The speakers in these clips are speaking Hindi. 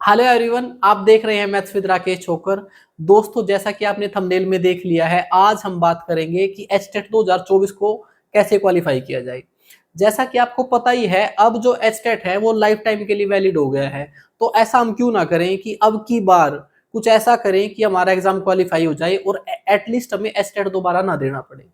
हेलो एवरीवन, आप देख रहे हैं मैथ्स विद राकेश छोकर। दोस्तों, जैसा कि आपने थंबनेल में देख लिया है, आज हम बात करेंगे कि एचटेट 2024 को कैसे क्वालिफाई किया जाए। जैसा कि आपको पता ही है, अब जो एचटेट है वो लाइफ टाइम के लिए वैलिड हो गया है। तो ऐसा हम क्यों ना करें कि अब की बार कुछ ऐसा करें कि हमारा एग्जाम क्वालिफाई हो जाए और एटलीस्ट हमें एचटेट दोबारा ना देना पड़े।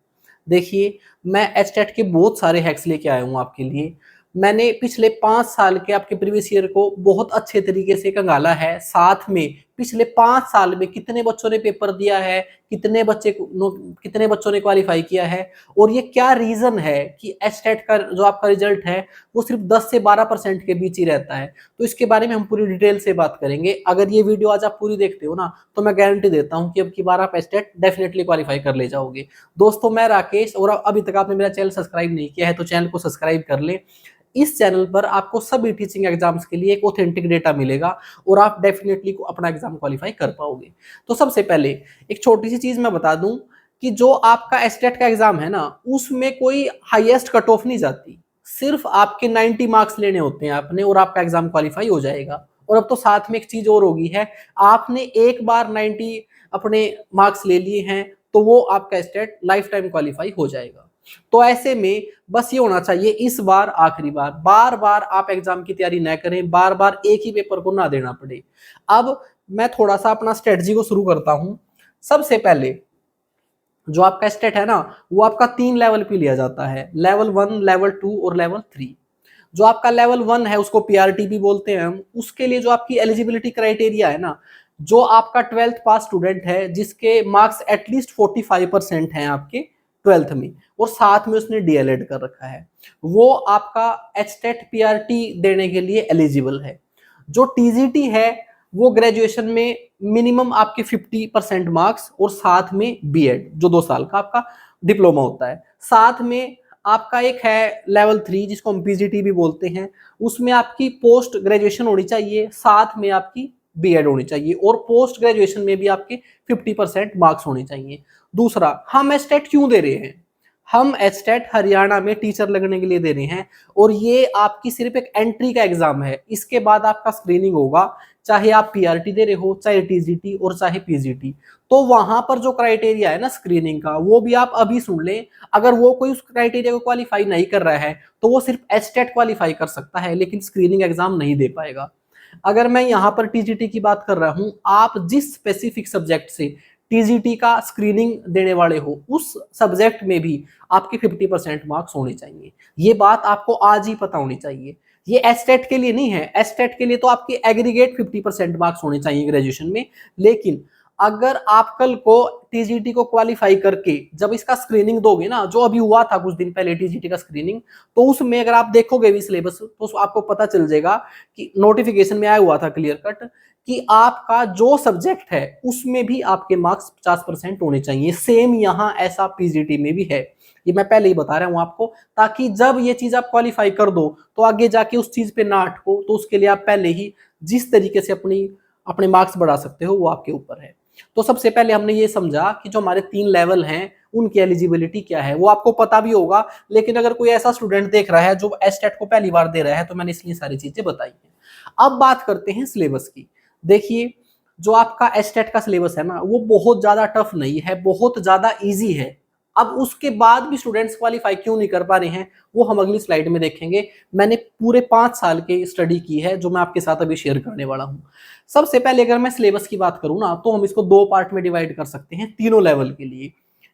देखिए, मैं एचटेट के बहुत सारे हैक्स लेके आया हूँ आपके लिए। मैंने पिछले 5 साल के आपके प्रीवियस ईयर को बहुत अच्छे तरीके से कंगाला है। साथ में पिछले 5 साल में कितने बच्चों ने पेपर दिया है, कितने बच्चों ने क्वालिफाई किया है, और ये क्या रीजन है कि एचटेट का जो आपका रिजल्ट है वो सिर्फ 10 से 12% के बीच ही रहता है। तो इसके बारे में हम पूरी डिटेल से बात करेंगे। अगर ये वीडियो आज आप पूरी देखते हो ना, तो मैं गारंटी देता हूँ कि अब की बार आप एचटेट डेफिनेटली क्वालिफाई कर ले जाओगे। दोस्तों, मैं राकेश, और अभी तक आपने मेरा चैनल सब्सक्राइब नहीं किया है तो चैनल को सब्सक्राइब कर ले। इस चैनल पर आपको सभी टीचिंग एग्जाम्स के लिए एक ऑथेंटिक डेटा मिलेगा और आप डेफिनेटली अपना एग्जाम क्वालिफाई कर पाओगे। तो सबसे पहले एक छोटी सी चीज मैं बता दूं कि जो आपका एस्टेट का एग्जाम है ना, उसमें कोई हाईएस्ट कट ऑफ नहीं जाती। सिर्फ आपके 90 मार्क्स लेने होते हैं आपने, और आपका एग्जाम क्वालिफाई हो जाएगा। और अब तो साथ में एक चीज और होगी है, आपने एक बार 90 अपने मार्क्स ले लिए हैं तो वो आपका एस्टेट लाइफ टाइम क्वालिफाई हो जाएगा। तो ऐसे में बस ये होना चाहिए, इस बार आखिरी बार, बार बार आप एग्जाम की तैयारी न करें, बार बार एक ही पेपर को ना देना पड़े। अब मैं थोड़ा सा अपना स्ट्रेटजी को शुरू करता हूं। सबसे पहले जो आपका स्टेट है ना, वो आपका 3 लेवल पे लिया जाता है, लेवल 1, लेवल 2 और लेवल 3। जो आपका लेवल 1 है उसको पीआरटी भी बोलते हैं हम। उसके लिए जो आपकी एलिजिबिलिटी क्राइटेरिया है ना, जो आपका 12th पास स्टूडेंट है जिसके मार्क्स एटलीस्ट 45% हैं आपके 12th में, और साथ में उसने डीएलएड कर रखा है, वो आपका एचटेट पीआरटी देने के लिए एलिजिबल है। जो टीजीटी है वो ग्रेजुएशन में मिनिमम आपके 50% मार्क्स और साथ में बीएड जो 2 साल का आपका डिप्लोमा होता है। साथ में आपका एक है लेवल 3 जिसको हम पीजीटी भी बोलते हैं। उसमें आपकी पोस्ट ग्रेजुएशन होनी चाहिए, साथ में आपकी बीएड होनी चाहिए, और पोस्ट ग्रेजुएशन में भी आपके 50% मार्क्स होने चाहिए। दूसरा, हम एस्टेट क्यों दे रहे हैं? हम एचटेट हरियाणा में टीचर लगने के लिए दे रहे हैं, और ये आपकी सिर्फ एक एंट्री का एग्जाम है। इसके बाद आपका स्क्रीनिंग होगा, चाहे आप पीआरटी दे रहे हो, चाहे टीजीटी और चाहे पीजीटी। तो वहां पर जो क्राइटेरिया है ना स्क्रीनिंग का, वो भी आप अभी सुन लें। अगर वो कोई उस क्राइटेरिया को क्वालिफाई नहीं कर रहा है तो वो सिर्फ एचटेट क्वालिफाई कर सकता है, लेकिन स्क्रीनिंग एग्जाम नहीं दे पाएगा। अगर मैं यहाँ पर टीजीटी की बात कर रहा हूँ, आप जिस स्पेसिफिक सब्जेक्ट से टीजीटी का स्क्रीनिंग देने वाले हो, उस सब्जेक्ट में भी आपके 50% मार्क्स होने चाहिए। ये बात आपको आज ही पता होनी चाहिए। ये एस्टेट के लिए नहीं है, एस्टेट के लिए तो आपके एग्रीगेट 50% मार्क्स होने चाहिए ग्रेजुएशन में। लेकिन अगर आप कल को टीजीटी को क्वालिफाई करके जब इसका स्क्रीनिंग दोगे ना, जो अभी हुआ था कुछ दिन पहले टीजीटी का स्क्रीनिंग, तो उसमें अगर आप देखोगे भी सिलेबस तो आपको पता चल जाएगा कि नोटिफिकेशन में आया हुआ था क्लियर कट कि आपका जो सब्जेक्ट है उसमें भी आपके मार्क्स 50% होने चाहिए। सेम यहाँ ऐसा पीजीटी में भी है। ये मैं पहले ही बता रहा हूं आपको, ताकि जब ये चीज आप क्वालिफाई कर दो तो आगे जाके उस चीज पे ना अटको। तो उसके लिए आप पहले ही जिस तरीके से अपने मार्क्स बढ़ा सकते हो वो आपके ऊपर है। तो सबसे पहले हमने ये समझा कि जो हमारे 3 लेवल हैं उनकी एलिजिबिलिटी क्या है, वो आपको पता भी होगा। लेकिन अगर कोई ऐसा स्टूडेंट देख रहा है जो एस्टेट को पहली बार दे रहा है, तो मैंने इसलिए सारी चीजें बताई हैं। अब बात करते हैं सिलेबस की। देखिए, जो आपका एस्टेट का सिलेबस है ना, वो बहुत ज्यादा टफ नहीं है, बहुत ज्यादा इजी है। अब उसके बाद भी स्टूडेंट्स क्वालिफाई क्यों नहीं कर पा रहे हैं, वो हम अगली स्लाइड में देखेंगे। मैंने पूरे 5 साल की स्टडी की है जो मैं आपके साथ अभी शेयर करने वाला हूँ। सबसे पहले अगर मैं सिलेबस की बात करूँ ना, तो हम इसको 2 पार्ट में डिवाइड कर सकते हैं तीनों लेवल के लिए।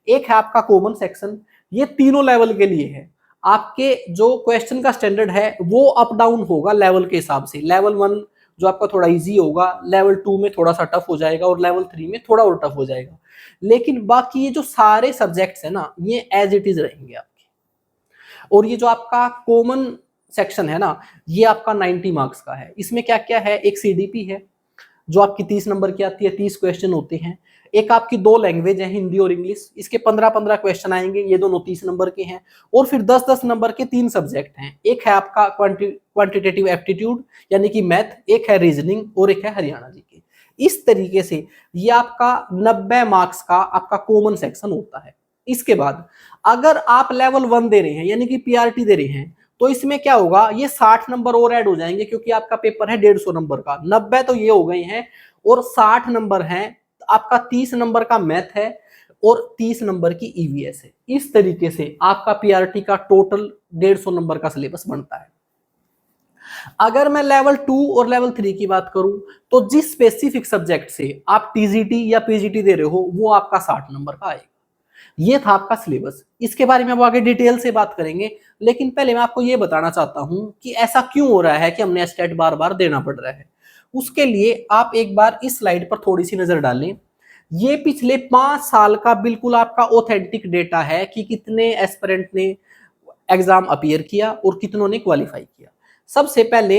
एक है आपका कॉमन सेक्शन, ये तीनों लेवल के लिए है। आपके जो क्वेश्चन का स्टैंडर्ड है वो अप डाउन होगा लेवल के हिसाब से। लेवल 1 जो आपका थोड़ा इजी होगा, लेवल 2 में थोड़ा सा टफ हो जाएगा, और लेवल 3 में थोड़ा और टफ हो जाएगा। लेकिन बाकी ये जो सारे सब्जेक्ट्स है ना, ये एज इट इज रहेंगे आपके। और ये जो आपका कॉमन सेक्शन है ना, ये आपका 90 मार्क्स का है। इसमें क्या क्या है? एक सीडीपी है जो आपकी 30 नंबर की आती है, 30 क्वेश्चन होते हैं। एक आपकी 2 लैंग्वेज है, हिंदी और इंग्लिश, इसके 15-15 क्वेश्चन आएंगे, ये दोनों 30 नंबर के हैं। और फिर 10-10 नंबर के 3 सब्जेक्ट हैं। एक है आपका क्वांटिटेटिव एप्टीट्यूड यानी कि मैथ, एक है रीजनिंग, और एक है हरियाणा जी के। इस तरीके से ये आपका 90 मार्क्स का आपका कॉमन सेक्शन होता है। इसके बाद अगर आप लेवल 1 दे रहे हैं यानी कि पीआरटी दे रहे हैं, तो इसमें क्या होगा, ये 60 नंबर और ऐड हो जाएंगे क्योंकि आपका पेपर है 150 नंबर का, 90 तो ये हो गए हैं और 60 नंबर हैं, आपका 30 नंबर का मैथ है और 30 नंबर की ईवीएस है। इस तरीके से आपका पीआरटी का टोटल 150 नंबर का सिलेबस बनता है। अगर मैं लेवल 2 और लेवल 3 की बात करूं तो जिस स्पेसिफिक सब्जेक्ट से आप टीजीटी या पीजीटी दे रहे हो वो आपका 60 नंबर का आएगा। ये था आपका सिलेबस। इसके बारे में अब आगे डिटेल से बात करेंगे, लेकिन पहले मैं आपको ये बताना चाहता हूं कि ऐसा क्यों हो रहा है कि हमने एस्टेट बार बार देना पड़ रहा है। उसके लिए आप एक बार इस स्लाइड पर थोड़ी सी नजर डालें। ये पिछले 5 साल का बिल्कुल आपका ऑथेंटिक डेटा है कि कितने एस्पिरेंट ने एग्जाम अपीयर किया और कितनों ने क्वालिफाई किया। सबसे पहले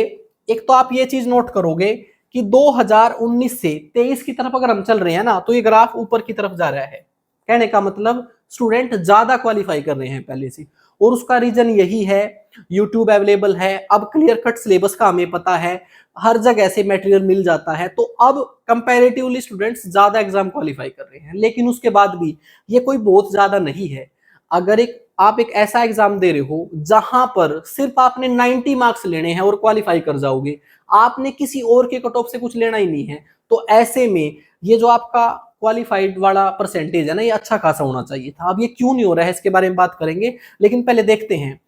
एक तो आप ये चीज नोट करोगे कि 2019 से 23 की तरफ अगर हम चल रहे हैं ना, तो ये ग्राफ ऊपर की तरफ जा रहा है। कहने का मतलब स्टूडेंट ज्यादा क्वालिफाई कर रहे हैं पहले से, और उसका रीजन यही है, यूट्यूब अवेलेबल है, अब क्लियर कट सिलेबस का हमें पता है, हर जगह से मटेरियल मिल जाता है, तो अब कंपैरेटिवली स्टूडेंट्स ज्यादा एग्जाम क्वालिफाई कर रहे हैं। लेकिन उसके बाद भी ये कोई बहुत ज्यादा नहीं है। अगर आप एक ऐसा एग्जाम दे रहे हो जहां पर सिर्फ आपने 90 मार्क्स लेने हैं और क्वालिफाई कर जाओगे, आपने किसी और के कट ऑफ से कुछ लेना ही नहीं है, तो ऐसे में ये जो आपका क्वालिफाइड वाला परसेंटेज है ना, ये अच्छा खासा होना चाहिए था। अब ये क्यों नहीं हो रहा है इसके बारे में बात करेंगे, लेकिन पहले देखते हैं।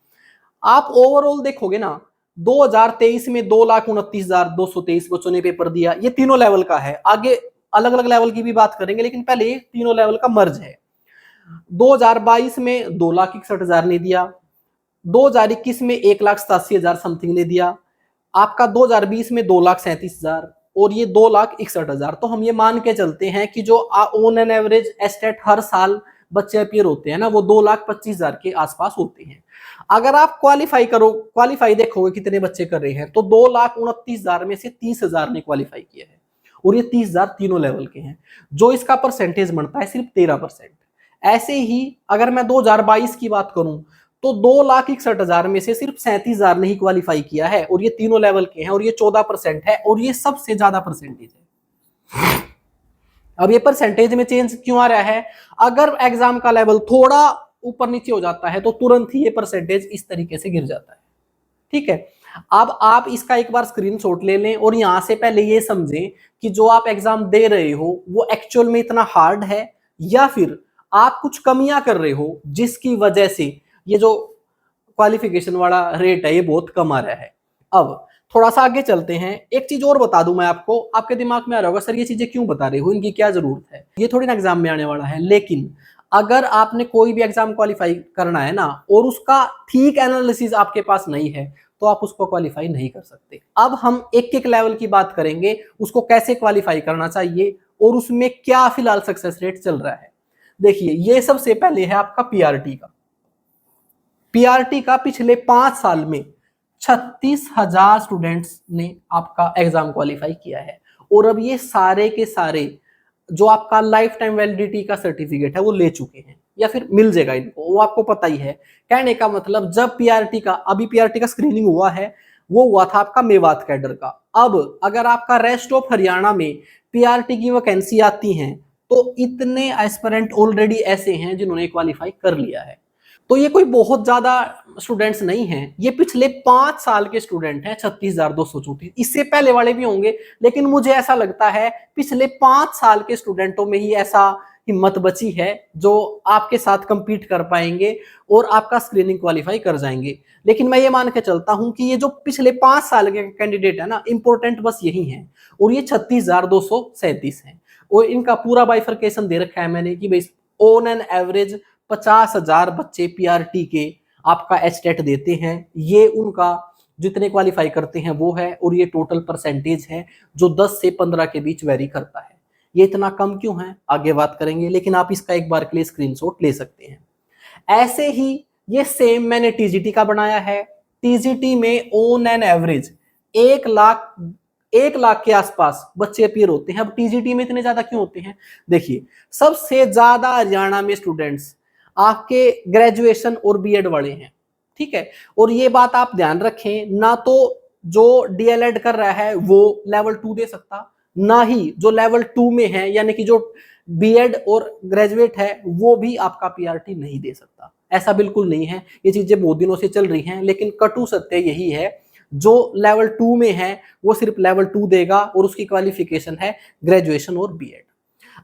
आप ओवरऑल देखोगे ना, 2023 में 2,29,223 बच्चों ने पेपर दिया। ये तीनों लेवल का है, आगे अलग अलग लेवल की भी बात करेंगे, लेकिन पहले ये तीनों लेवल का मर्ज है। 2022 में 2,61,000 ने दिया, 2021 में 1,87,000 समथिंग ने दिया, आपका 2020 में 2,37,000 और ये 2,61,000। तो हम ये मान के चलते हैं कि जो ऑन एन एवरेज एस्टेट हर साल बच्चे अपीयर होते हैं ना, वो 2,25,000 के आसपास होते हैं। अगर आप क्वालिफाई देखोगे कितने बच्चे कर रहे हैं, तो 2,29,000 में से 30,000 ने क्वालिफाई किया है, और ये 30,000 तीनों लेवल के हैं, जो इसका परसेंटेज बनता है सिर्फ 13%। ऐसे ही अगर मैं 2022 की बात करूं तो 2,61,000 में से सिर्फ 37,000 ने ही क्वालिफाई किया है, और ये तीनों लेवल के हैं, और ये 14% है, और ये सबसे ज्यादा परसेंटेज है। अब ये परसेंटेज में चेंज क्यों आ रहा है? अगर एग्जाम का लेवल थोड़ा ऊपर नीचे हो जाता है तो तुरंत ही ये परसेंटेज इस तरीके से गिर जाता है। ठीक है, अब आप इसका एक बार स्क्रीनशॉट ले लें और यहां से पहले ये समझें कि जो आप एग्जाम दे रहे हो वो एक्चुअल में इतना हार्ड है, या फिर आप कुछ कमियां कर रहे हो जिसकी वजह से ये जो क्वालिफिकेशन वाला रेट है ये बहुत कम आ रहा है। अब थोड़ा सा आगे चलते हैं। एक चीज और बता दूं मैं आपको, आपके दिमाग में आ रहा होगा सर ये चीजें क्यों बता रहे हो, इनकी क्या जरूरत है, ये थोड़ी ना एग्जाम में आने वाला है। लेकिन अगर आपने कोई भी एग्जाम क्वालिफाई करना है ना, और उसका ठीक एनालिसिस आपके पास नहीं है, तो आप उसको क्वालिफाई नहीं कर सकते। अब हम एक एक लेवल की बात करेंगे, उसको कैसे क्वालिफाई करना चाहिए और उसमें क्या फिलहाल सक्सेस रेट चल रहा है। देखिए, ये सबसे पहले है आपका पीआरटी का। पीआरटी का पिछले 5 साल में 36,000 स्टूडेंट्स ने आपका एग्जाम क्वालिफाई किया है, और अब ये सारे के सारे जो आपका लाइफ टाइम वैलिडिटी का सर्टिफिकेट है वो ले चुके हैं, या फिर मिल जाएगा इनको, वो आपको पता ही है। कहने का मतलब जब अभी पीआरटी का स्क्रीनिंग हुआ है, वो हुआ था आपका मेवात कैडर का। अब अगर आपका रेस्ट ऑफ हरियाणा में पीआरटी की वैकेंसी आती हैं, तो इतने एस्पिरेंट ऑलरेडी ऐसे हैं जिन्होंने क्वालिफाई कर लिया है। तो ये कोई बहुत ज्यादा स्टूडेंट्स नहीं हैं, ये पिछले 5 साल के स्टूडेंट हैं 36,234। इससे पहले वाले भी होंगे, लेकिन मुझे ऐसा लगता है पिछले 5 साल के स्टूडेंटों में ही ऐसा हिम्मत बची है जो आपके साथ कंपीट कर पाएंगे और आपका स्क्रीनिंग क्वालिफाई कर जाएंगे। लेकिन मैं ये मान के चलता हूं कि ये जो पिछले 5 साल के कैंडिडेट है ना, इंपॉर्टेंट बस यही है, और ये 36,237 है। और इनका पूरा बाइफरकेशन दे रखा है मैंने कि भाई ऑन एन एवरेज 50,000 बच्चे पीआरटी के आपका एस्टेट देते हैं। ये उनका जितने क्वालिफाई करते हैं वो है, और ये टोटल परसेंटेज है जो 10 से 15 के बीच वेरी करता है। ये इतना कम क्यों है आगे बात करेंगे, लेकिन आप इसका एक बार के लिए स्क्रीनशॉट ले सकते हैं। ऐसे ही ये सेम मैंने टीजीटी का बनाया है। टीजीटी में ऑन एन एवरेज 1 लाख के आसपास बच्चे अपीयर होते हैं। अब टीजीटी में इतने ज्यादा क्यों होते हैं? देखिए, सबसे ज्यादा हरियाणा में स्टूडेंट्स आपके ग्रेजुएशन और बीएड वाले हैं। ठीक है, और ये बात आप ध्यान रखें, ना तो जो डीएलएड कर रहा है वो लेवल 2 दे सकता, ना ही जो लेवल 2 में है यानी कि जो बीएड और ग्रेजुएट है वो भी आपका पीआरटी नहीं दे सकता। ऐसा बिल्कुल नहीं है, ये चीजें बहुत दिनों से चल रही हैं, लेकिन कटु सत्य यही है, जो लेवल 2 में है वो सिर्फ लेवल 2 देगा और उसकी क्वालिफिकेशन है ग्रेजुएशन और बीएड।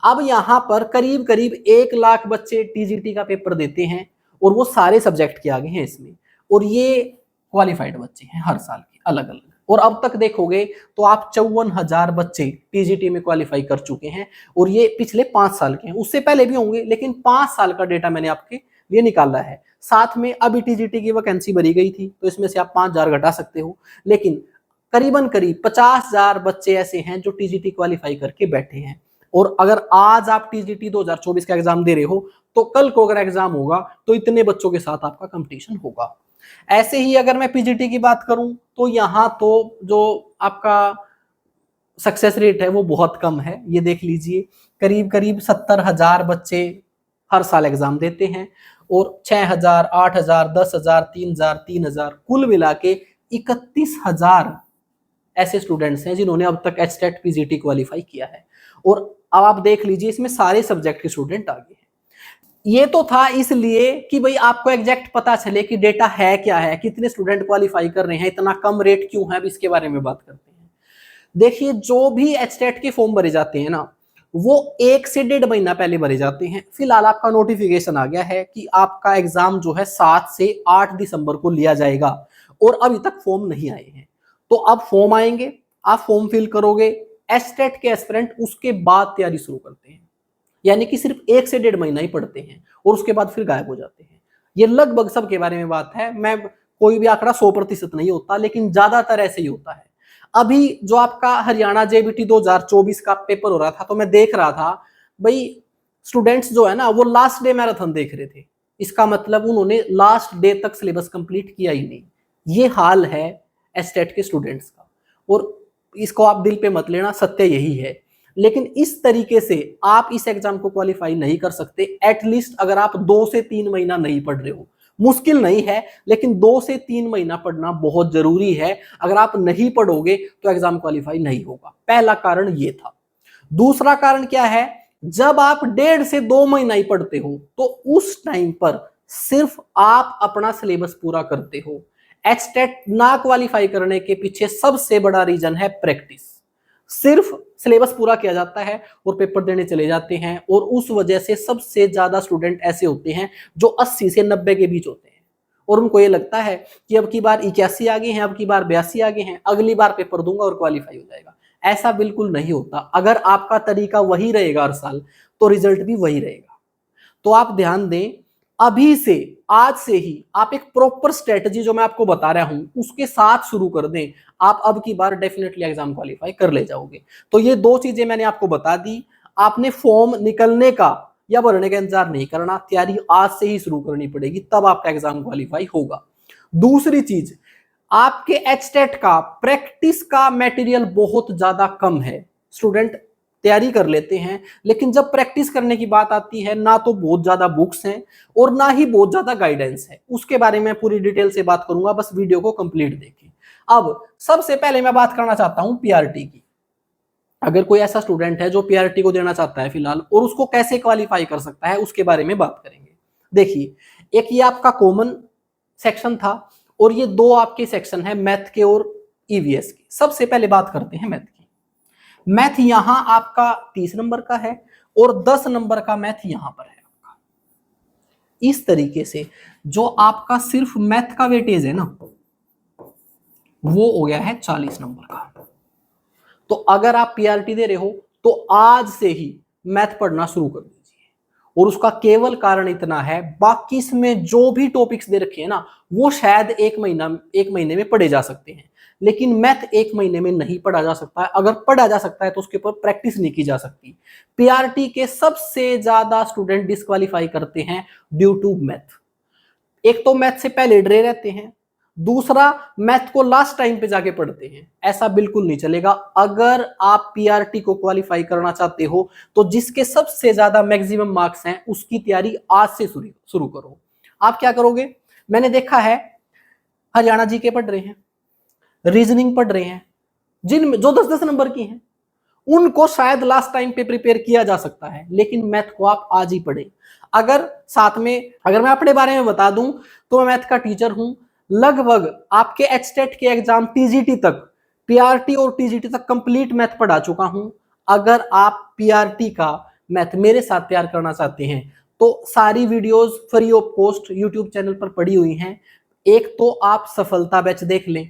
अब यहाँ पर करीब करीब 1 लाख बच्चे टीजीटी का पेपर देते हैं और वो सारे सब्जेक्ट के आगे हैं इसमें, और ये क्वालिफाइड बच्चे हैं हर साल के अलग अलग। और अब तक देखोगे तो आप 54,000 बच्चे टीजीटी में क्वालिफाई कर चुके हैं, और ये पिछले 5 साल के हैं, उससे पहले भी होंगे, लेकिन 5 साल का डेटा मैंने आपके लिए निकाला है। साथ में अभी टीजीटी की वैकेंसी भरी गई थी, तो इसमें से आप 5,000 घटा सकते हो, लेकिन करीबन करीब 50,000 बच्चे ऐसे हैं जो टीजीटी क्वालिफाई करके बैठे हैं। और अगर आज आप टीजीटी 2024 का एग्जाम दे रहे हो, तो कल को अगर एग्जाम होगा तो इतने बच्चों के साथ आपका कंपटीशन होगा। ऐसे ही अगर मैं पीजीटी की बात करूं तो यहाँ तो जो आपका सक्सेस रेट है वो बहुत कम है। ये देख लीजिए, करीब करीब 70,000 बच्चे हर साल एग्जाम देते हैं, और 6,000, 8,000, 10,000, 3,000, 3,000 कुल मिला के 31,000 ऐसे स्टूडेंट्स हैं जिन्होंने अब तक एचटेट पीजीटी क्वालिफाई किया है। और अब आप देख लीजिए, इसमें सारे सब्जेक्ट के स्टूडेंट आगे हैं। ये तो था इसलिए कि भाई आपको एग्जैक्ट पता चले कि डेटा है क्या है, कितने स्टूडेंट क्वालिफाई कर रहे हैं, इतना कम रेट क्यों है, अब इसके बारे में बात करते हैं। देखिए, जो भी एचटेट के फॉर्म भरे जाते हैं ना, वो 1 से 1.5 महीना पहले भरे जाते हैं। फिलहाल आपका नोटिफिकेशन आ गया है कि आपका एग्जाम जो है 7 से 8 दिसंबर को लिया जाएगा, और अभी तक फॉर्म नहीं आए हैं। तो अब फॉर्म आएंगे, आप फॉर्म फिल करोगे, एचटेट के एस्पिरेंट उसके बाद तैयारी शुरू करते हैं, यानी कि सिर्फ 1 से 1.5 महीना ही पढ़ते हैं और उसके बाद फिर गायब हो जाते हैं। ये लगभग सबके बारे में बात है, मैं कोई भी आंकड़ा 100% नहीं होता, लेकिन ज्यादातर ऐसे ही होता है। अभी जो आपका हरियाणा जेबीटी 2024 का पेपर हो रहा था, तो मैं देख रहा था भाई, स्टूडेंट्स जो है ना वो लास्ट डे मैराथन देख रहे थे। इसका मतलब उन्होंने लास्ट डे तक सिलेबस कंप्लीट किया ही नहीं। ये हाल है एचटेट के स्टूडेंट्स का, और इसको आप दिल पे मत लेना, सत्य यही है। लेकिन इस तरीके से आप इस एग्जाम को क्वालिफाई नहीं कर सकते, एटलीस्ट अगर आप 2 से 3 महीना नहीं पढ़ रहे हो। मुश्किल नहीं है, लेकिन 2 से 3 महीना पढ़ना बहुत जरूरी है। अगर आप नहीं पढ़ोगे तो एग्जाम क्वालिफाई नहीं होगा। पहला कारण ये था। दूसरा कारण क्या है, जब आप 1.5 से 2 महीना ही पढ़ते हो तो उस टाइम पर सिर्फ आप अपना सिलेबस पूरा करते हो। एचटेट ना क्वालिफाई करने के पीछे सबसे बड़ा रीजन है प्रैक्टिस। सिर्फ सिलेबस पूरा किया जाता है और पेपर देने चले जाते हैं, और उस वजह से सबसे ज्यादा स्टूडेंट ऐसे होते हैं जो 80 से 90 के बीच होते हैं, और उनको ये लगता है कि अब की बार 81 आ गए हैं, अब की बार 82 आ गए हैं, अगली बार पेपर दूंगा और क्वालिफाई हो जाएगा। ऐसा बिल्कुल नहीं होता। अगर आपका तरीका वही रहेगा हर साल, तो रिजल्ट भी वही रहेगा। तो आप ध्यान दें, अभी से, आज से ही आप एक प्रॉपर स्ट्रेटजी जो मैं आपको बता रहा हूं उसके साथ शुरू कर दें, आप अब की बार डेफिनेटली एग्जाम क्वालिफाई कर ले जाओगे। तो ये 2 चीजें मैंने आपको बता दी। आपने फॉर्म निकलने का या भरने का इंतजार नहीं करना, तैयारी आज से ही शुरू करनी पड़ेगी, तब आपका एग्जाम क्वालिफाई होगा। दूसरी चीज, आपके एचटेट का प्रैक्टिस का मटेरियल बहुत ज्यादा कम है। स्टूडेंट तैयारी कर लेते हैं, लेकिन जब प्रैक्टिस करने की बात आती है, ना तो बहुत ज्यादा बुक्स हैं और ना ही बहुत ज्यादा गाइडेंस है। उसके बारे में पूरी डिटेल से बात करूंगा, बस वीडियो को कंप्लीट देखें। अब सबसे पहले मैं बात करना चाहता हूं पीआरटी की। अगर कोई ऐसा स्टूडेंट है जो पीआरटी को देना चाहता है फिलहाल, और उसको कैसे क्वालिफाई कर सकता है, उसके बारे में बात करेंगे। देखिए, एक ये आपका कॉमन सेक्शन था, और ये 2 आपके सेक्शन है, मैथ के और ईवीएस के। सबसे पहले बात करते हैं मैथ की। मैथ यहां आपका 30 नंबर का है, और 10 नंबर का मैथ यहां पर है आपका। इस तरीके से जो आपका सिर्फ मैथ का वेटेज है ना, वो हो गया है 40 नंबर का। तो अगर आप पीआरटी दे रहे हो तो आज से ही मैथ पढ़ना शुरू कर दीजिए। और उसका केवल कारण इतना है, बाकी इसमें जो भी टॉपिक्स दे रखे हैं ना, वो शायद 1 महीने में पढ़े जा सकते हैं, लेकिन मैथ 1 महीने में नहीं पढ़ा जा सकता है। अगर पढ़ा जा सकता है तो उसके ऊपर प्रैक्टिस नहीं की जा सकती। पीआरटी के सबसे ज्यादा स्टूडेंट डिस्क्वालीफाई करते हैं ड्यू टू मैथ। एक तो मैथ से पहले डरे रहते हैं, दूसरा मैथ को लास्ट टाइम पे जाके पढ़ते हैं। ऐसा बिल्कुल नहीं चलेगा। अगर आप पीआरटी को क्वालिफाई करना चाहते हो तो जिसके सबसे ज्यादा मैक्सिमम मार्क्स हैं उसकी तैयारी आज से शुरू करो। आप क्या करोगे, मैंने देखा है हरियाणा जीके पढ़ रहे हैं, रीजनिंग पढ़ रहे हैं, जिनमें जो 10-10 नंबर की हैं, उनको शायद लास्ट टाइम पे प्रिपेयर किया जा सकता है, लेकिन मैथ को आप आज ही पढ़े। अगर साथ में अगर मैं अपने बारे में बता दूं तो मैं मैथ का टीचर हूं। लगभग आपके एचटेट के एग्जाम टीजीटी तक, पीआरटी और टीजीटी तक कंप्लीट मैथ पढ़ा चुका हूं। अगर आप पीआरटी का मैथ मेरे साथ तैयार करना चाहते हैं तो सारी videos free of cost YouTube channel पर पड़ी हुई हैं। एक तो आप सफलता बैच देख लें,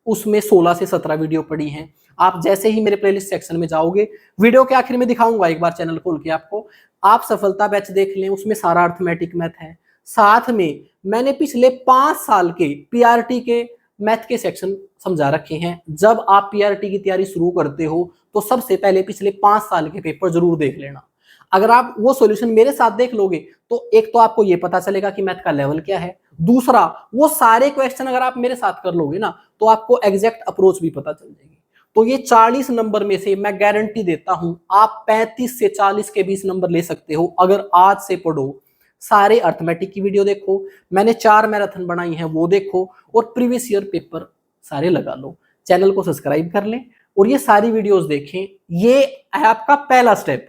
उसमें 16 से 17 वीडियो पड़ी हैं। आप जैसे ही मेरे प्लेलिस्ट सेक्शन में जाओगे, वीडियो के आखिर में दिखाऊंगा एक बार चैनल खोल के आपको, आप सफलता बैच देख लें, उसमें सारा अर्थमेटिक मैथ है। साथ में मैंने पिछले 5 साल के पीआरटी के मैथ के सेक्शन समझा रखे हैं। जब आप पीआरटी की तैयारी शुरू करते हो तो सबसे पहले पिछले 5 साल के पेपर जरूर देख लेना। अगर आप वो सॉल्यूशन मेरे साथ देख लोगे तो एक तो आपको ये पता चलेगा कि मैथ का लेवल क्या है, दूसरा वो सारे क्वेश्चन अगर आप मेरे साथ कर लोगे ना तो आपको एग्जैक्ट अप्रोच भी पता चल जाएगी। तो ये 40 नंबर में से मैं गारंटी देता हूं आप 35 से 40 के 20 नंबर ले सकते हो अगर आज से पढ़ो। सारे अर्थमेटिक की वीडियो देखो, मैंने 4 मैराथन बनाई है वो देखो, और प्रीवियस ईयर पेपर सारे लगा लो। चैनल को सब्सक्राइब कर लें और ये सारी वीडियोस देखें। ये है आपका पहला स्टेप।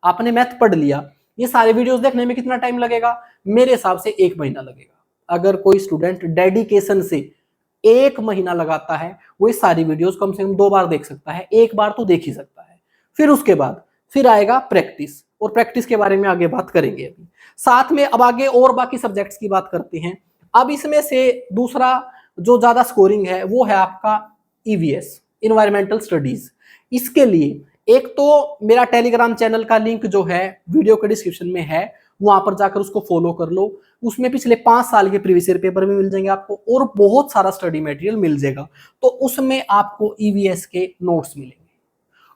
आपने मैथ पढ़ लिया, ये सारे वीडियोस देखने में कितना टाइम लगेगा? मेरे हिसाब से 1 महीना लगेगा। अगर कोई स्टूडेंट डेडिकेशन से 1 महीना लगाता है, वो ये सारी वीडियोस कम से कम 2 बार देख सकता है, 1 बार तो देख ही सकता है। फिर उसके बाद फिर आएगा प्रैक्टिस, और प्रैक्टिस के बारे में आगे बात करेंगे। अभी साथ में अब आगे और बाकी सब्जेक्ट्स की बात करते हैं। अब इसमें से दूसरा जो ज्यादा स्कोरिंग है वो है आपका ईवीएस, इन्वायरमेंटल स्टडीज। इसके लिए एक तो मेरा टेलीग्राम चैनल का लिंक जो है वीडियो के डिस्क्रिप्शन में है, वहां पर जाकर उसको फॉलो कर लो। उसमें पिछले 5 साल के प्रीवियस ईयर पेपर भी मिल जाएंगे आपको और बहुत सारा स्टडी मटेरियल मिल जाएगा। तो उसमें आपको ईवीएस के नोट्स मिलेंगे,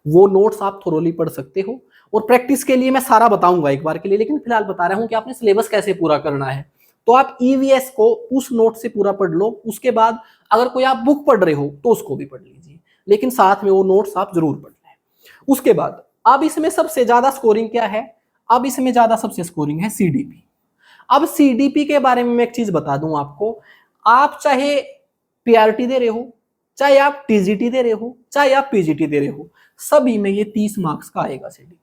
वो नोट्स आप थोरोली पढ़ सकते हो। और प्रैक्टिस के लिए मैं सारा बताऊंगा एक बार के लिए, लेकिन फिलहाल बता रहा हूं कि आपने सिलेबस कैसे पूरा करना है। तो आप ईवीएस को उस नोट से पूरा पढ़ लो, उसके बाद अगर कोई आप बुक पढ़ रहे हो तो उसको भी पढ़ लीजिए, लेकिन साथ में वो नोट्स आप जरूर पढ़ लें। उसके बाद अब इसमें सबसे ज्यादा स्कोरिंग क्या है? अब इसमें ज्यादा सबसे स्कोरिंग है सीडीपी। अब सीडीपी के बारे में मैं एक चीज बता दूं आपको, आप चाहे पीआरटी दे रहे हो, चाहे आप टीजीटी दे रहे हो, चाहे आप पीजीटी दे रहे हो, सभी में ये 30 मार्क्स का आएगा सीडीपी।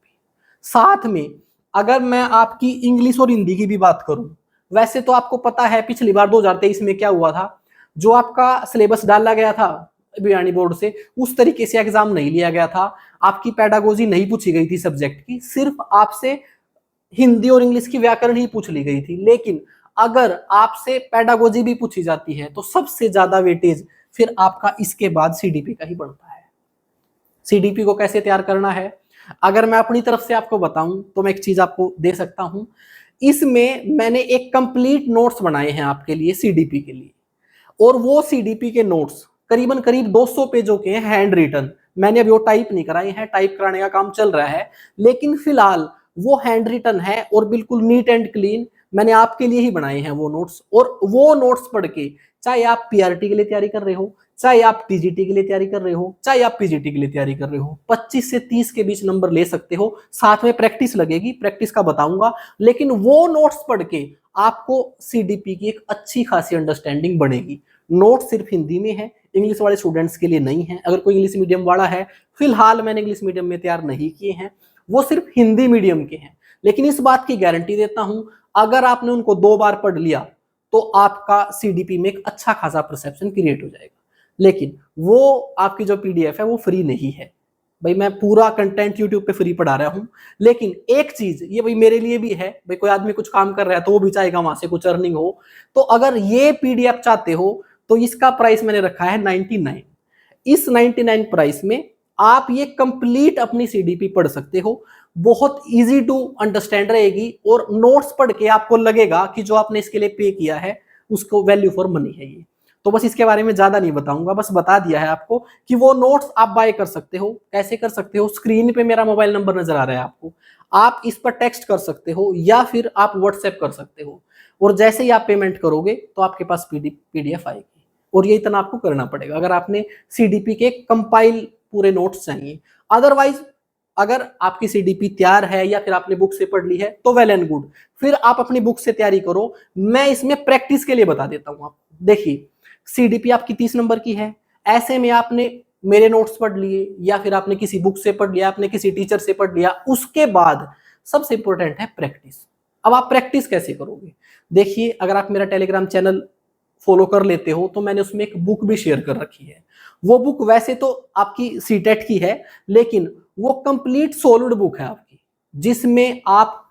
साथ में अगर मैं आपकी इंग्लिश और हिंदी की भी बात करूं, वैसे तो आपको पता है पिछली बार 2023 में क्या हुआ था, जो आपका सिलेबस डाला गया था भिवानी बोर्ड से, उस तरीके से एग्जाम नहीं लिया गया था। आपकी पेडागोजी नहीं पूछी गई थी सब्जेक्ट की, सिर्फ आपसे हिंदी और इंग्लिश की व्याकरण ही पूछ ली गई थी। लेकिन अगर आपसे पेडागोजी भी पूछी जाती है तो सबसे ज्यादा वेटेज फिर आपका इसके बाद सीडीपी का ही बनता है। सीडीपी को कैसे तैयार करना है अगर मैं अपनी तरफ से आपको बताऊं तो मैं एक चीज आपको दे सकता हूं। इसमें मैंने एक कंप्लीट नोट्स बनाए हैं आपके लिए सीडीपी के लिए, और वो सीडीपी के नोट्स करीबन करीब 200 पेजों के हैं, हैंड रिटन। मैंने अभी वो टाइप नहीं कराए हैं, टाइप कराने का काम चल रहा है, लेकिन फिलहाल वो हैंड रिटन है और बिल्कुल नीट एंड क्लीन मैंने आपके लिए ही बनाए हैं वो नोट्स। और वो नोट्स पढ़ के चाहे आप पीआरटी के लिए तैयारी कर रहे हो, चाहे आप टीजीटी के लिए तैयारी कर रहे हो, चाहे आप पीजीटी के लिए तैयारी कर रहे हो, 25 से 30 के बीच नंबर ले सकते हो। साथ में प्रैक्टिस लगेगी, प्रैक्टिस का बताऊंगा, लेकिन वो नोट्स पढ़ के आपको सीडीपी की एक अच्छी खासी अंडरस्टैंडिंग बनेगी। नोट सिर्फ हिंदी में है, इंग्लिश वाले स्टूडेंट्स के लिए नहीं है। अगर कोई इंग्लिश मीडियम वाला है, फिलहाल मैंने इंग्लिश मीडियम में तैयार नहीं किए हैं, वो सिर्फ हिंदी मीडियम के हैं, लेकिन इस बात की गारंटी देता हूं अगर आपने उनको 2 बार पढ़ लिया तो आपका सीडीपी में एक अच्छा खासा परसेप्शन क्रिएट हो जाएगा। लेकिन वो आपकी जो पीडीएफ है वो फ्री नहीं है भाई, मैं पूरा कंटेंट यूट्यूब पे फ्री पढ़ा रहा हूं। लेकिन एक चीज ये भाई मेरे लिए भी है, भाई कोई आदमी कुछ काम कर रहा है तो वो भी चाहेगा वहां से कुछ अर्निंग हो। तो अगर ये पीडीएफ चाहते हो तो इसका प्राइस मैंने रखा है 99। इस 99 प्राइस में आप ये कंप्लीट अपनी सीडीपी पढ़ सकते हो, बहुत इजी टू अंडरस्टैंड रहेगी, और नोट्स पढ़ के आपको लगेगा कि जो आपने इसके लिए पे किया है उसको वैल्यू फॉर मनी है ये। तो बस इसके बारे में ज्यादा नहीं बताऊंगा, बस बता दिया है आपको कि वो नोट्स आप बाय कर सकते हो। कैसे कर सकते हो? स्क्रीन पे मेरा मोबाइल नंबर नजर आ रहा है आपको, आप इस पर टेक्स्ट कर सकते हो या फिर आप व्हाट्सएप कर सकते हो, और जैसे ही आप पेमेंट करोगे तो आपके पास पीडीएफ आएगी। और ये इतना आपको करना पड़ेगा अगर आपने सीडीपी के कंपाइल पूरे नोट्स चाहिए। अदरवाइज अगर आपकी सीडीपी तैयार है या फिर आपने बुक से पढ़ ली है तो वेल एंड गुड, फिर आप अपनी बुक से तैयारी करो। मैं इसमें प्रैक्टिस के लिए बता देता हूं आपको। देखिए सीडीपी आपकी 30 नंबर की है, ऐसे में आपने मेरे नोट्स पढ़ लिए या फिर आपने किसी बुक से पढ़ लिया, आपने किसी टीचर से पढ़ लिया। उसके बाद सबसे इंपॉर्टेंट है प्रैक्टिस। अब आप प्रैक्टिस कैसे करोगे? देखिए, अगर आप मेरा टेलीग्राम चैनल फॉलो कर लेते हो तो मैंने उसमें एक बुक भी शेयर कर रखी है। वो बुक वैसे तो आपकी सीटेट की है, लेकिन वो कंप्लीट सॉलिड बुक है आपकी, जिसमें आप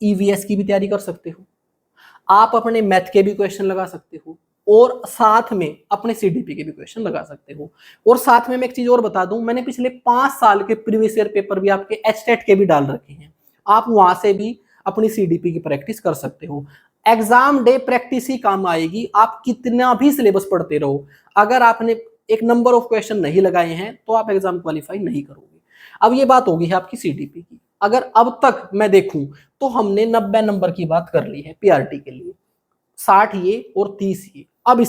ईवीएस की भी तैयारी कर सकते हो, आप अपने मैथ के भी क्वेश्चन लगा सकते हो, और साथ में अपने सीडीपी के भी क्वेश्चन लगा सकते हो। और साथ में मैं एक चीज और बता दूं, मैंने पिछले 5 साल के प्रीवियस ईयर पेपर भी आपके एचटेट के भी डाल रखे हैं, आप वहां से भी अपनी सीडीपी की प्रैक्टिस कर सकते हो। एग्जाम डे प्रैक्टिस ही काम आएगी, आप कितना भी सिलेबस पढ़ते रहो, अगर आपने एक नंबर ऑफ क्वेश्चन नहीं लगाए हैं तो आप एग्जाम क्वालिफाई नहीं करोगे। अब ये बात होगी है आपकी सीडीपी की। अगर अब तक मैं देखूं तो हमने 90 नंबर की बात कर ली है पीआरटी के लिए, 60 ये और 30 ये। अब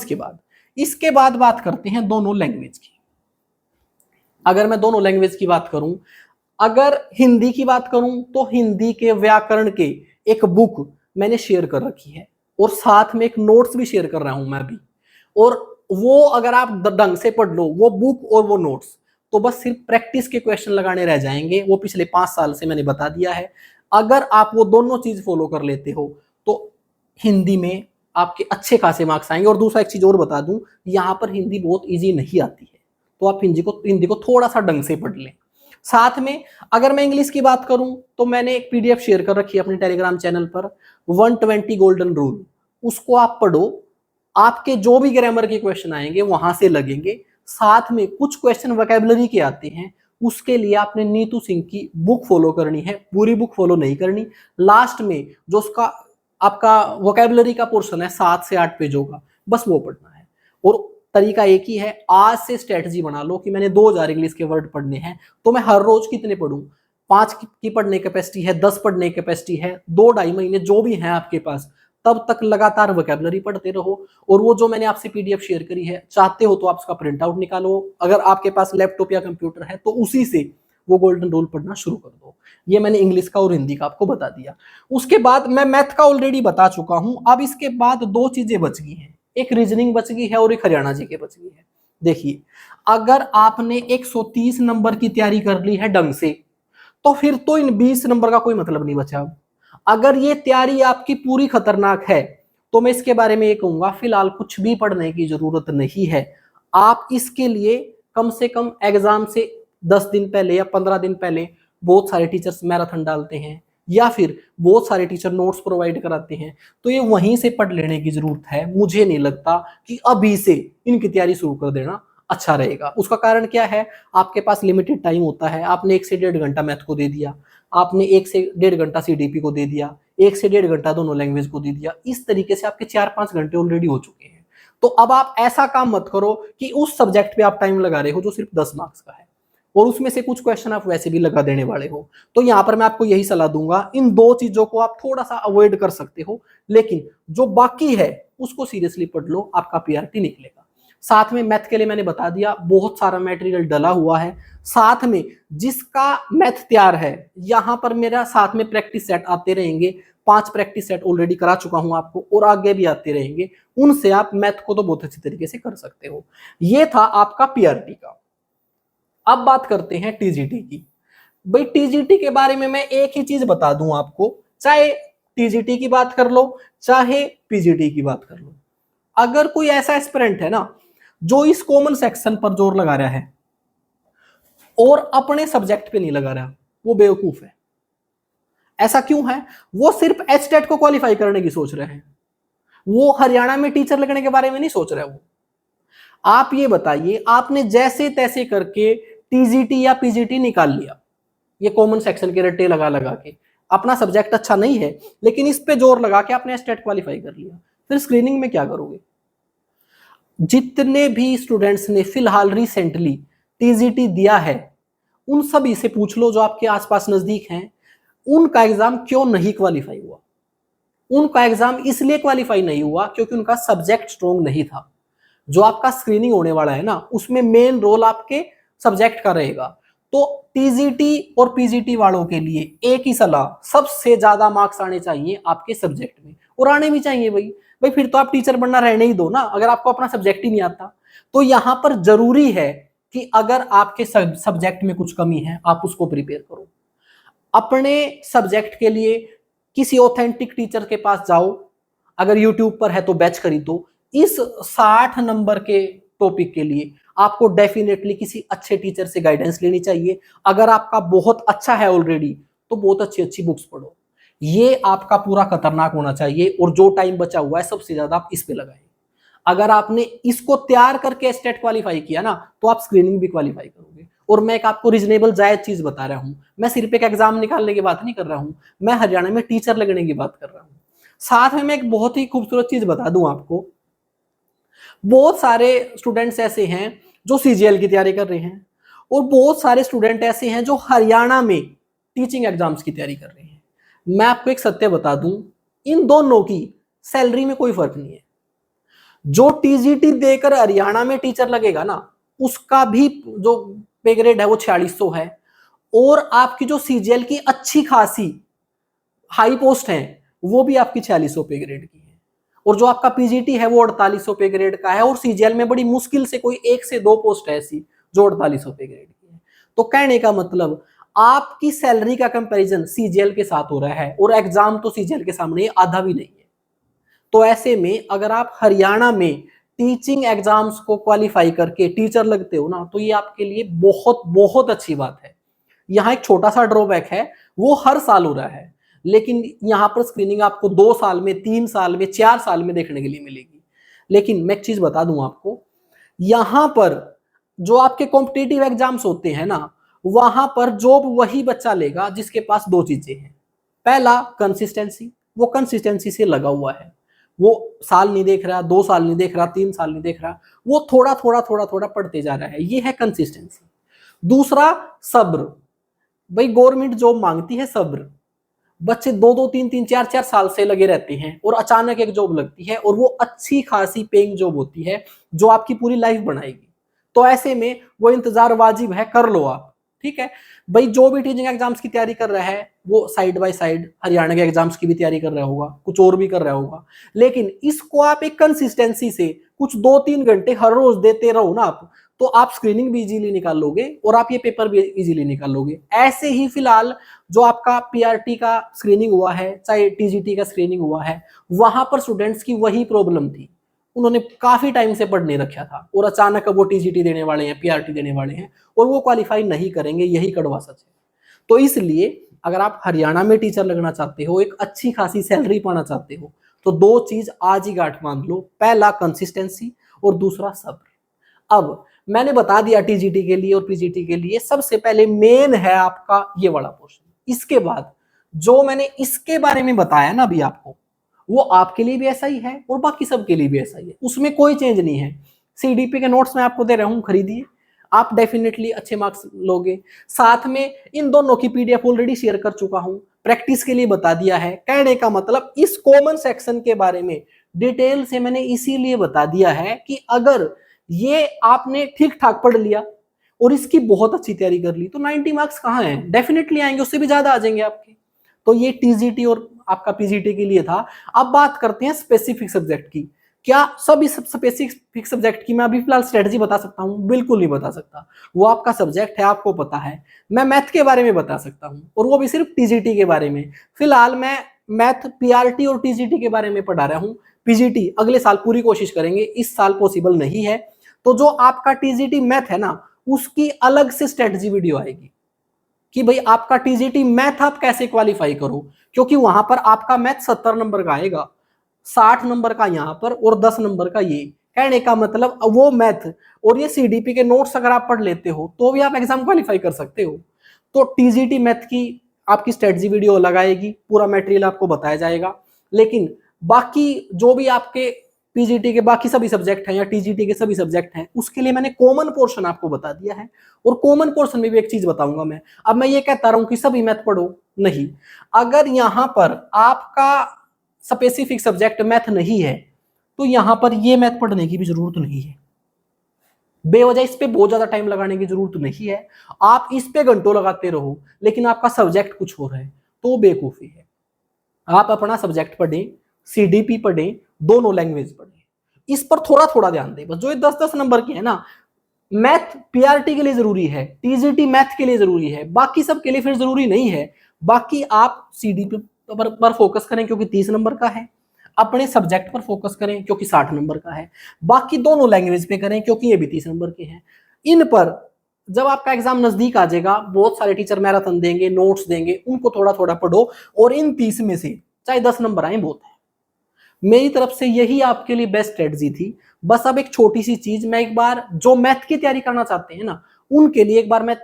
इसके बाद बात करते हैं दोनों लैंग्वेज की। अगर मैं दोनों लैंग्वेज की बात करूं, अगर हिंदी की बात करूं तो हिंदी के व्याकरण के एक बुक मैंने शेयर कर रखी है, और साथ में एक नोट्स भी शेयर कर रहा हूं मैं भी। और वो अगर आप ढंग से पढ़ लो वो बुक और वो नोट्स, तो बस सिर्फ प्रैक्टिस के क्वेश्चन लगाने रह जाएंगे। वो पिछले 5 साल से मैंने बता दिया है। अगर आप वो दोनों चीज फॉलो कर लेते हो तो हिंदी में आपके अच्छे खासे मार्क्स आएंगे। और दूसरा एक चीज और बता दूं, यहाँ पर हिंदी बहुत इजी नहीं आती है, तो आप हिंदी को थोड़ा सा ढंग से पढ़ लें। साथ में अगर मैं इंग्लिश की बात करूं तो मैंने एक पीडीएफ शेयर कर रखी है अपने टेलीग्राम चैनल पर, 120 गोल्डन रूल। उसको आप पढ़ो, आपके जो भी ग्रामर के क्वेश्चन आएंगे वहां से लगेंगे। साथ में कुछ क्वेश्चन वोकैबुलरी के आते हैं, उसके लिए आपने नीतू सिंह की बुक फॉलो करनी है, पूरी बुक फॉलो नहीं करनी। लास्ट में जो उसका आपका वोकैबुलरी का पोर्शन है 7 से 8 पेजों का, बस वो पढ़ना है। और तरीका एक ही है, आज से स्ट्रेटजी बना लो कि मैंने 2000 इंग्लिश के वर्ड पढ़ने हैं, तो मैं हर रोज कितने पढ़ूं। 5 की पढ़ने कैपेसिटी है, 10 पढ़ने कैपेसिटी है, 2-2.5 महीने जो भी है आपके पास, तब तक लगातार वोकैबुलरी पढ़ते रहो। और वो जो मैंने आपसे पीडीएफ शेयर करी है, चाहते हो तो आप उसका प्रिंट आउट निकालो, अगर आपके पास लैपटॉप या कंप्यूटर है तो उसी से वो गोल्डन रूल पढ़ना शुरू कर दो। ये मैंने इंग्लिश का और हिंदी का आपको बता दिया। उसके बाद मैं मैथ का ऑलरेडी बता चुका हूं। अब इसके बाद 2 चीजें बच गई हैं, एक रीजनिंग बच गई है और एक हरियाणा जी के बच गई है। देखिए, अगर आपने 130 नंबर की तैयारी कर ली है ढंग से, तो फिर तो इन 20 नंबर का कोई मतलब नहीं बचा। अगर ये तैयारी आपकी पूरी खतरनाक है तो मैं इसके बारे में ये कहूंगा, फिलहाल कुछ भी पढ़ने की जरूरत नहीं है। आप इसके लिए कम से कम एग्जाम से 10 दिन पहले या 15 दिन पहले बहुत सारे टीचर्स मैराथन डालते हैं, या फिर बहुत सारे टीचर नोट्स प्रोवाइड कराते हैं, तो ये वहीं से पढ़ लेने की जरूरत है। मुझे नहीं लगता कि अभी से इनकी तैयारी शुरू कर देना अच्छा रहेगा। उसका कारण क्या है, आपके पास लिमिटेड टाइम होता है, आपने 1 से 1.5 घंटा मैथ को दे दिया, आपने 1 से 1.5 घंटा सीडीपी को दे दिया, 1 से 1.5 घंटा दोनों लैंग्वेज को दे दिया। इस तरीके से आपके 4-5 घंटे ऑलरेडी हो चुके हैं। तो अब आप ऐसा काम मत करो कि उस सब्जेक्ट पे आप टाइम लगा रहे हो जो सिर्फ 10 मार्क्स का है, और उसमें से कुछ क्वेश्चन आप वैसे भी लगा देने वाले हो। तो यहां पर मैं आपको यही सलाह दूंगा, इन 2 चीजों को आप थोड़ा सा अवॉइड कर सकते हो, लेकिन जो बाकी है उसको सीरियसली पढ़ लो, आपका पीआरटी निकलेगा। साथ में मैथ के लिए मैंने बता दिया, बहुत सारा मटेरियल डला हुआ है। साथ में जिसका मैथ तैयार है, यहां पर मेरा साथ में प्रैक्टिस सेट आते रहेंगे। 5 प्रैक्टिस सेट ऑलरेडी करा चुका हूं आपको, और आगे भी आते रहेंगे। उनसे आप मैथ को तो बहुत अच्छी तरीके से कर सकते हो। ये था आपका पीआरटी का। अब बात करते हैं टीजीटी की। भाई, टीजीटी के बारे में मैं एक ही चीज बता दूं आपको, चाहे टीजीटी की बात कर लो चाहे पीजीटी की बात कर लो, अगर कोई ऐसा एस्पिरेंट है ना जो इस कॉमन सेक्शन पर जोर लगा रहा है और अपने सब्जेक्ट पे नहीं लगा रहा, वो बेवकूफ है। ऐसा क्यों है? वो सिर्फ एचटेट को क्वालिफाई करने की सोच रहे हैं, वो हरियाणा में टीचर लगने के बारे में नहीं सोच रहे। वो आप ये बताइए, आपने जैसे तैसे करके टीजीटी या पीजीटी निकाल लिया, ये कॉमन सेक्शन के रट्टे लगा लगा के, अपना सब्जेक्ट अच्छा नहीं है लेकिन इस पे जोर लगा के आपने एचटेट क्वालिफाई कर लिया, फिर स्क्रीनिंग में क्या करोगे? जितने भी स्टूडेंट्स ने फिलहाल रिसेंटली टीजीटी दिया है, उन सभी से पूछ लो जो आपके आसपास नजदीक हैं, उनका एग्जाम क्यों नहीं क्वालिफाई हुआ। उनका एग्जाम इसलिए क्वालिफाई नहीं हुआ क्योंकि उनका सब्जेक्ट स्ट्रॉन्ग नहीं था। जो आपका स्क्रीनिंग होने वाला है ना, उसमें मेन रोल आपके सब्जेक्ट का रहेगा। तो टीजीटी और पीजीटी वालों के लिए एक ही सलाह, सबसे ज्यादा मार्क्स आने चाहिए आपके सब्जेक्ट में, और आने भी चाहिए भाई। फिर तो आप टीचर बनना रहने ही दो ना, अगर आपको अपना सब्जेक्ट ही नहीं आता। तो यहां पर जरूरी है कि अगर आपके सब्जेक्ट में कुछ कमी है आप उसको प्रिपेयर करो। अपने सब्जेक्ट के लिए किसी ऑथेंटिक टीचर के पास जाओ, अगर यूट्यूब पर है तो बैच खरीदो। इस 60 नंबर के टॉपिक के लिए आपको डेफिनेटली किसी अच्छे टीचर से गाइडेंस लेनी चाहिए। अगर आपका बहुत अच्छा है ऑलरेडी तो बहुत अच्छी अच्छी बुक्स पढ़ो। ये आपका पूरा खतरनाक होना चाहिए और जो टाइम बचा हुआ है सबसे ज्यादा आप इस पे लगाएं। अगर आपने इसको तैयार करके स्टेट क्वालिफाई किया ना तो आप स्क्रीनिंग भी क्वालिफाई करोगे। और मैं एक आपको रीजनेबल जायज चीज बता रहा हूं, मैं सिर्फ एक एग्जाम निकालने की बात नहीं कर रहा हूं, मैं हरियाणा में टीचर लगने की बात कर रहा हूं। साथ में मैं एक बहुत ही खूबसूरत चीज बता दूं आपको, बहुत सारे स्टूडेंट्स ऐसे हैं जो सीजीएल की तैयारी कर रहे हैं और बहुत सारे स्टूडेंट ऐसे हैं जो हरियाणा में टीचिंग एग्जाम्स की तैयारी कर रहे हैं। मैं आपको एक सत्य बता दूं, इन दोनों की सैलरी में कोई फर्क नहीं है। जो टीजीटी देकर हरियाणा में टीचर लगेगा ना उसका भी जो पे ग्रेड है वो 4600 है, और आपकी जो सीजीएल की अच्छी खासी हाई पोस्ट है वो भी आपकी 4600 पे ग्रेड की है, और जो आपका पीजीटी है वो 4800 पे ग्रेड का है, और सीजीएल में बड़ी मुश्किल से कोई 1 से 2 पोस्ट है ऐसी जो 4800 पे ग्रेड की है। तो कहने का मतलब आपकी सैलरी का कंपैरिजन सीजीएल के साथ हो रहा है, और एग्जाम तो सीजीएल के सामने आधा भी नहीं है। तो ऐसे में अगर आप हरियाणा में टीचिंग एग्जाम्स को क्वालिफाई करके टीचर लगते हो ना तो ये आपके लिए बहुत बहुत अच्छी बात है। यहाँ एक छोटा सा ड्रॉबैक है, वो हर साल हो रहा है, लेकिन यहाँ पर स्क्रीनिंग आपको 2 साल में, 3 साल में, 4 साल में देखने के लिए मिलेगी। लेकिन मैं एक चीज बता दूं आपको, यहाँ पर जो आपके कॉम्पिटिटिव एग्जाम्स होते हैं ना वहां पर जॉब वही बच्चा लेगा जिसके पास 2 चीजें हैं। पहला कंसिस्टेंसी, वो कंसिस्टेंसी से लगा हुआ है, वो साल नहीं देख रहा, 2 साल नहीं देख रहा, 3 साल नहीं देख रहा, वो थोड़ा थोड़ा थोड़ा थोड़ा पढ़ते जा रहा है, ये है कंसिस्टेंसी। दूसरा सब्र, भाई गवर्नमेंट जॉब मांगती है सब्र। बच्चे 2-2 3-3 4-4 साल से लगे रहते हैं और अचानक एक जॉब लगती है और वो अच्छी खासी पेइंग जॉब होती है जो आपकी पूरी लाइफ बनाएगी। तो ऐसे में वो इंतजार वाजिब है, कर लो आप, ठीक है। भाई जो भी टीचिंग एग्जाम्स की तैयारी कर रहा है वो साइड बाय साइड हरियाणा के एग्जाम्स की भी तैयारी कर रहा होगा, कुछ और भी कर रहा होगा, लेकिन इसको आप एक कंसिस्टेंसी से कुछ 2-3 घंटे हर रोज देते रहो ना आप, तो आप स्क्रीनिंग भी इजीली निकाल लोगे और आप ये पेपर भी इजीली निकाल लोगे। ऐसे ही फिलहाल जो आपका पीआरटी का स्क्रीनिंग हुआ है चाहे टीजीटी का स्क्रीनिंग हुआ है, वहां पर स्टूडेंट्स की वही प्रॉब्लम थी, उन्होंने काफी टाइम से पढ़ नहीं रखा था और अचानक अब वो टीजीटी देने वाले हैं, पीआरटी देने वाले हैं और वो क्वालिफाई नहीं करेंगे, यही कड़वा सच है। तो इसलिए अगर आप हरियाणा में टीचर लगना चाहते हो, एक अच्छी खासी सैलरी पाना चाहते हो, तो 2 चीज आज ही गांठ बांध लो, पहला कंसिस्टेंसी और दूसरा सब्र। अब मैंने बता दिया टीजीटी के लिए और पीजीटी के लिए सबसे पहले मेन है आपका ये वाला पोर्शन। इसके बाद जो मैंने इसके बारे में बताया ना अभी आपको, वो आपके लिए भी ऐसा ही है और बाकी सबके लिए भी ऐसा ही है, उसमें कोई चेंज नहीं है। सीडीपी के नोट्स मैं आपको दे रहा हूं, खरीदिए, आप डेफिनेटली अच्छे मार्क्स लोगे। साथ में इन दोनों की पीडीएफ ऑलरेडी शेयर कर चुका हूं, प्रैक्टिस के लिए बता दिया है। कहने का मतलब इस कॉमन सेक्शन के बारे में डिटेल से मैंने इसीलिए बता दिया है कि अगर ये आपने ठीक ठाक पढ़ लिया और इसकी बहुत अच्छी तैयारी कर ली तो 90 मार्क्स कहाँ हैं, डेफिनेटली आएंगे, उससे भी ज्यादा आ जाएंगे आपके। तो ये टीजीटी और आपका पीजीटी के लिए था। अब बात करते हैं स्पेसिफिक सब्जेक्ट की। क्या सभी स्पेसिफिक सब्जेक्ट की मैं अभी फिलहाल स्ट्रेटजी बता सकता हूं? बिल्कुल नहीं बता सकता, वो आपका सब्जेक्ट है, आपको पता है। मैं मैथ के बारे में बता सकता हूं और वो भी सिर्फ टीजीटी के बारे में। फिलहाल मैं मैथ पीआरटी और टीजीटी के बारे में पढ़ा रहा हूं, पीजीटी अगले साल पूरी कोशिश करेंगे, इस साल पॉसिबल नहीं है। तो जो आपका टीजीटी मैथ है ना उसकी अलग से स्ट्रेटजी वीडियो आएगी कि भाई आपका टीजीटी मैथ आप कैसे क्वालिफाई करो, क्योंकि वहां पर आपका मैथ 70 नंबर का आएगा, 60 नंबर का यहां पर और 10 नंबर का ये। कहने का मतलब वो मैथ और ये सीडीपी के नोट्स अगर आप पढ़ लेते हो तो भी आप एग्जाम क्वालिफाई कर सकते हो। तो टीजीटी मैथ की आपकी स्ट्रेटजी वीडियो लगाएगी, पूरा मटेरियल आपको बताया जाएगा। लेकिन बाकी जो भी आपके पीजीटी के बाकी सभी सब्जेक्ट हैं या टीजीटी के सभी सब्जेक्ट हैं उसके लिए मैंने कॉमन पोर्शन आपको बता दिया है। और कॉमन पोर्शन में भी एक चीज बताऊंगा मैं, अब मैं ये कहता रहा हूं कि सभी मैथ पढ़ो, नहीं। अगर यहां पर आपका स्पेसिफिक सब्जेक्ट मैथ नहीं है तो यहां पर ये मैथ पढ़ने की भी जरूरत नहीं है, बेवजह इस पे बहुत ज्यादा टाइम लगाने की जरूरत नहीं है। आप इस पे घंटों लगाते रहो लेकिन आपका सब्जेक्ट कुछ हो रहा है तो बेवकूफी है। आप अपना सब्जेक्ट पढ़ें, सीडीपी पढ़ें, दोनों लैंग्वेज पढ़ें, इस पर थोड़ा थोड़ा ध्यान दें बस। जो ये 10-10 नंबर की है ना मैथ पीआरटी के लिए जरूरी है, टीजीटी मैथ के लिए जरूरी है, बाकी सब के लिए फिर जरूरी नहीं है। बाकी आप सीडीपी पर फोकस करें क्योंकि 30 नंबर का है, अपने सब्जेक्ट पर फोकस करें क्योंकि 60 नंबर का है, बाकी दोनों लैंग्वेज पे करें क्योंकि ये भी 30 नंबर के हैं। इन पर जब आपका एग्जाम नजदीक आ जाएगा, बहुत सारे टीचर मैराथन देंगे, नोट्स देंगे, उनको थोड़ा थोड़ा पढ़ो और इन 30 में से चाहे 10 नंबर आए बहुत है। मेरी तरफ से यही आपके लिए बेस्ट स्ट्रेटजी थी। बस अब एक छोटी सी चीज, मैं एक बार जो मैथ की तैयारी करना चाहते हैं ना, उनके लिए एक बार मैं,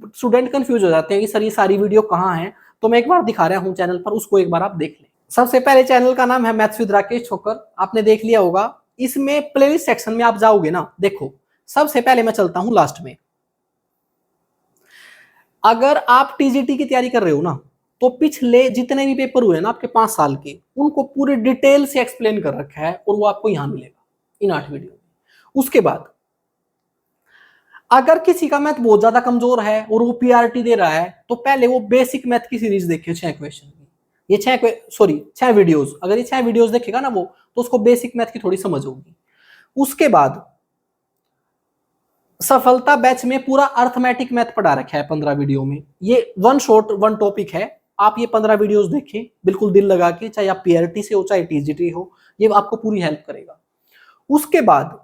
स्टूडेंट कंफ्यूज हो जाते हैं कि सर ये सारी वीडियो कहाँ है, तो मैं एक बार दिखा रहा हूँ चैनल पर, उसको एक बार आप देख लें। सबसे पहले चैनल का नाम है मैथ्स विद राकेश छोकर, आपने देख लिया होगा। इसमें प्लेलिस्ट सेक्शन में आप जाओगे ना, देखो सबसे पहले मैं चलता हूं लास्ट में। अगर आप टीजीटी की तैयारी कर रहे हो ना, तो पिछले जितने भी पेपर हुए ना आपके 5 साल के, उनको पूरे डिटेल से एक्सप्लेन कर रखा है और वो आपको यहां मिलेगा इन 8 वीडियो में। उसके बाद अगर किसी का मैथ बहुत ज्यादा कमजोर है और वो पीआरटी दे रहा है, तो पहले वो बेसिक मैथ की सीरीज देखे 6 क्वेश्चन की, ये 6 वीडियोस, अगर ये 6 वीडियोस देखेगा ना वो, तो उसको बेसिक मैथ की थोड़ी समझ होगी। उसके बाद सफलता बैच में पूरा अर्थमेटिक मैथ पढ़ा रखा है 15 वीडियो में। ये वन शॉट वन टॉपिक है, आप ये 15 वीडियोस देखें बिल्कुल दिल लगा के, चाहे आप पीआरटी से हो चाहे टीजीटी हो, ये आपको पूरी हेल्प करेगा। उसके बाद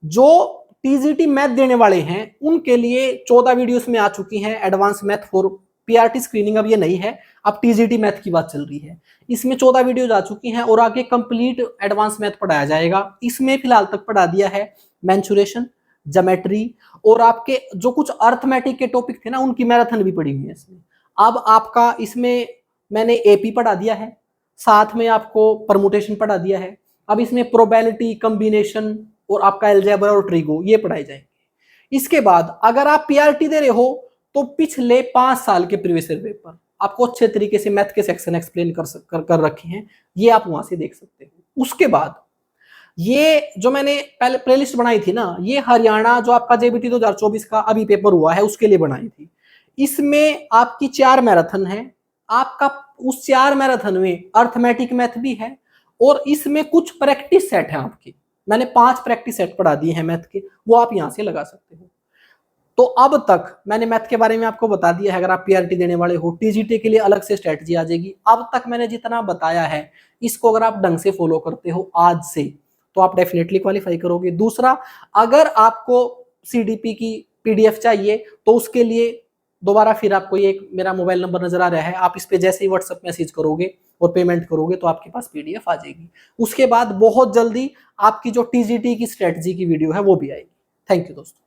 जो टीजीटी मैथ देने वाले हैं उनके लिए 14 वीडियोस में आ चुकी हैं advance math for PRT screening. अब ये नहीं है, अब टीजीटी मैथ की बात चल रही है। इसमें 14 वीडियोस आ चुकी हैं और आगे कंप्लीट एडवांस मैथ पढ़ाया जाएगा। इसमें फिलहाल तक पढ़ा दिया है मेंसुरेशन, ज्योमेट्री, और आपके जो कुछ अर्थमेटिक के टॉपिक थे ना, उनकी मैराथन भी पड़ी हुई है इसमें। अब आपका इसमें मैंने एपी पढ़ा दिया है, साथ में आपको परमुटेशन पढ़ा दिया है। अब इसमें प्रोबेबिलिटी, कॉम्बिनेशन और आपका अलजेब्रा और ट्रिगो ये पढ़ाए जाएंगे। इसके बाद अगर आप पीआरटी दे रहे हो, तो पिछले 5 साल के प्रीवियस ईयर पेपर आपको अच्छे तरीके से मैथ के सेक्शन एक्सप्लेन कर रखे हैं, ये आप वहां से देख सकते हो। उसके बाद ये जो मैंने पहले प्लेलिस्ट बनाई थी ना, ये हरियाणा जो आपका जेबीटी 2024 का अभी पेपर हुआ है उसके लिए बनाई थी। इसमें आपकी 4 मैराथन है, आपका उस 4 मैराथन में अर्थमेटिक मैथ भी है और इसमें कुछ प्रैक्टिस सेट है आपकी। मैंने 5 प्रैक्टिस सेट पढ़ा दिए हैं मैथ के, वो आप यहां से लगा सकते हो। तो अब तक मैंने मैथ के बारे में आपको बता दिया है। अगर आप पीआरटी देने वाले हो, टीजीटी के लिए अलग से स्ट्रेटजी आ जाएगी। अब तक मैंने जितना बताया है, इसको अगर आप ढंग से फॉलो करते हो आज से, तो आप डेफिनेटली क्वालिफाई करोगे। दूसरा, अगर आपको सीडीपी की पीडीएफ चाहिए, तो उसके लिए दोबारा फिर आपको ये मेरा मोबाइल नंबर नजर आ रहा है, आप इस पे जैसे ही व्हाट्सएप मैसेज करोगे और पेमेंट करोगे, तो आपके पास पीडीएफ आ जाएगी। उसके बाद बहुत जल्दी आपकी जो टीजीटी की स्ट्रेटजी की वीडियो है वो भी आएगी। थैंक यू दोस्तों।